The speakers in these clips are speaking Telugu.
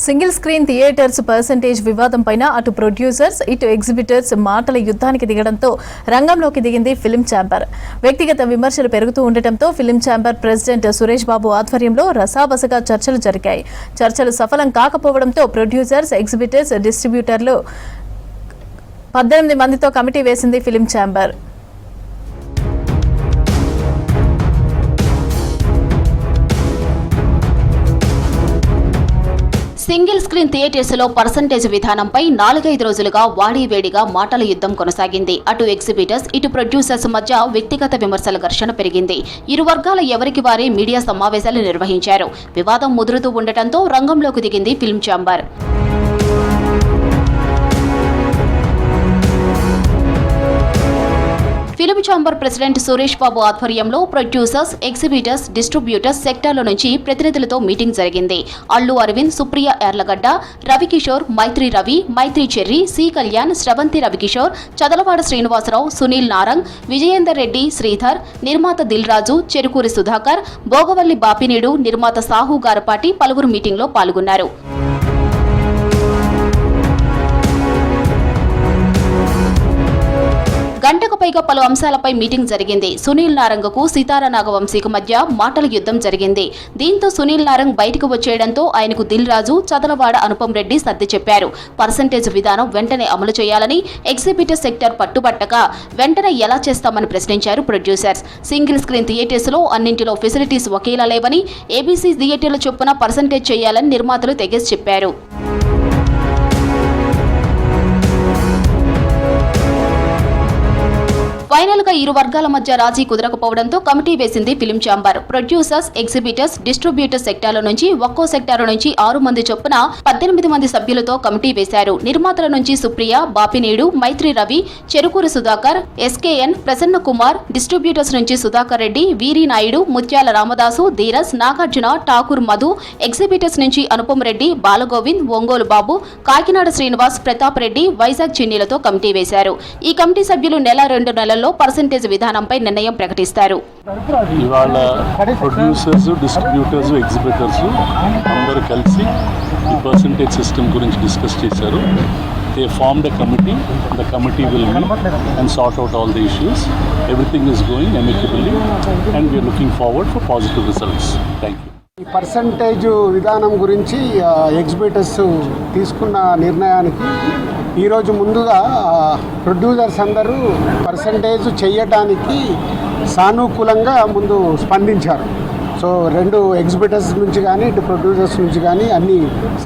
సింగిల్ స్క్రీన్ థియేటర్స్ పర్సెంటేజ్ వివాదం పైన అటు ప్రొడ్యూసర్స్ ఇటు ఎగ్జిబిటర్స్ మాటల యుద్ధానికి దిగడంతో రంగంలోకి దిగింది ఫిలిం ఛాంబర్. వ్యక్తిగత విమర్శలు పెరుగుతూ ఉండటంతో film chamber president Suresh Babu ఆధ్వర్యంలో రసాబసగా చర్చలు జరిగాయి. చర్చలు సఫలం కాకపోవడంతో ప్రొడ్యూసర్స్, ఎగ్జిబిటర్స్, డిస్ట్రిబ్యూటర్లు 18 మందితో కమిటీ వేసింది film chamber. Single screen theatres లో పర్సంటేజ్ విధానంపై 4-5 రోజులుగా వాడివేడిగా మాటల యుద్ధం కొనసాగింది. అటు ఎగ్జిబిటర్స్ ఇటు ప్రొడ్యూసర్స్ మధ్య వ్యక్తిగత విమర్శల ఘర్షణ పెరిగింది. ఇరు వర్గాల ఎవరికి వారే మీడియా సమావేశాలు నిర్వహించారు. వివాదం ముదురుతూ ఉండటంతో రంగంలోకి దిగింది film chamber. Film chamber president Suresh Babu ఆధ్వర్యంలో ప్రొడ్యూసర్స్, ఎగ్జిబిటర్స్, డిస్ట్రిబ్యూటర్స్ సెక్టార్ల నుంచి ప్రతినిధులతో మీటింగ్ జరిగింది. అల్లు అరవింద్, సుప్రియ ఎర్లగడ్డ, రవికిషోర్, మైత్రి రవి, మైత్రి చెర్రి, సి కళ్యాణ్, శ్రవంతి రవికిషోర్, చదలవాడ శ్రీనివాసరావు, సునీల్ నారంగ్, విజయేందర్ రెడ్డి, శ్రీధర్, నిర్మాత దిల్ రాజు, చెరుకూరి సుధాకర్, భోగవల్లి బాపినీడు, నిర్మాత సాహు గారపాటి పలువురు మీటింగ్లో పాల్గొన్నారు. గంటకు పైగా పలు అంశాలపై మీటింగ్ జరిగింది. సునీల్ నారంగ్కు సీతారా నాగవంశీకి మధ్య మాటల యుద్ధం జరిగింది. దీంతో సునీల్ నారంగ్ బయటకు వచ్చేయడంతో ఆయనకు దిల్ రాజు, చదలవాడ అనుపం రెడ్డి సర్ది చెప్పారు. పర్సంటేజ్ విధానం వెంటనే అమలు చేయాలని ఎగ్జిబిటర్ సెక్టర్ పట్టుబట్టగా వెంటనే ఎలా చేస్తామని ప్రశ్నించారు ప్రొడ్యూసర్స్. సింగిల్ స్క్రీన్ థియేటర్స్ లో అన్నింటిలో ఫెసిలిటీస్ ఒకేలా లేవని, ఏబీసీ థియేటర్ల చొప్పున పర్సంటేజ్ చేయాలని నిర్మాతలు తెగేసి చెప్పారు. ఫైనల్ గా ఇరు వర్గాల మధ్య రాజీ కుదరకపోవడంతో కమిటీ వేసింది film chamber. Producers, exhibitors, distributor సెక్టార్ల నుంచి ఒక్కో సెక్టార్ నుంచి 6 మంది చొప్పున 18 మంది సభ్యులతో కమిటీ వేశారు. నిర్మాతల నుంచి సుప్రియ, బాపినీడు, మైత్రి రవి, చెరుకూరి సుధాకర్, ఎస్కేఎన్, ప్రసన్న కుమార్, డిస్ట్రిబ్యూటర్స్ నుంచి సుధాకర్ రెడ్డి, వీరి నాయుడు, ముత్యాల రామదాసు, ధీరస్, నాగార్జున, ఠాకూర్ మధు, ఎగ్జిబిటర్స్ నుంచి అనుపం రెడ్డి, బాలగోవింద్, ఒంగోలు బాబు, కాకినాడ శ్రీనివాస్, ప్రతాప్ రెడ్డి, వైజాగ్ చిన్నీలతో కమిటీ వేశారు. ఈ కమిటీ సభ్యులు 2 నెలల్లో పర్సెంటేజ్ విధానంపై నిర్ణయం ప్రకటిస్తారు. ఇవాళ ప్రొడ్యూసర్స్, డిస్ట్రిబ్యూటర్స్, ఎగ్జిబిటర్స్ అందరూ కలిసి ఈ పర్సెంటేజ్ సిస్టమ్ గురించి డిస్కస్ చేశారు. They formed a committee. The committee will meet and sort out all the issues. Everything is going amicably and we are looking forward for positive results. Thank you. ఈ పర్సంటేజ్ విధానం గురించి ఎగ్జిబిటర్స్ తీసుకున్న నిర్ణయానికి ఈరోజు ముందుగా ప్రొడ్యూసర్స్ అందరూ పర్సంటేజ్ చేయటానికి సానుకూలంగా ముందు స్పందించారు. సో 2 ఎగ్జిబిటర్స్ నుంచి కానీ ఇటు ప్రొడ్యూసర్స్ నుంచి కానీ అన్ని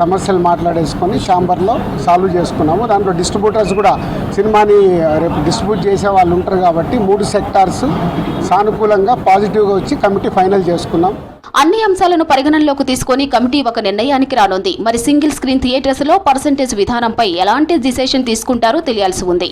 సమస్యలు మాట్లాడేసుకొని ఛాంబర్లో సాల్వ్ చేసుకున్నాము. దాంట్లో డిస్ట్రిబ్యూటర్స్ కూడా సినిమాని రేపు డిస్ట్రిబ్యూట్ చేసే వాళ్ళు ఉంటారు కాబట్టి 3 సెక్టార్స్ సానుకూలంగా పాజిటివ్గా వచ్చి కమిటీ ఫైనల్ చేసుకున్నాం. అన్ని అంశాలను పరిగణనలోకి తీసుకుని కమిటీ ఒక నిర్ణయానికి రానుంది. మరి సింగిల్ స్క్రీన్ థియేటర్స్ లో పర్సంటేజ్ విధానంపై ఎలాంటి డిసిషన్ తీసుకుంటారో తెలియాల్సి ఉంది.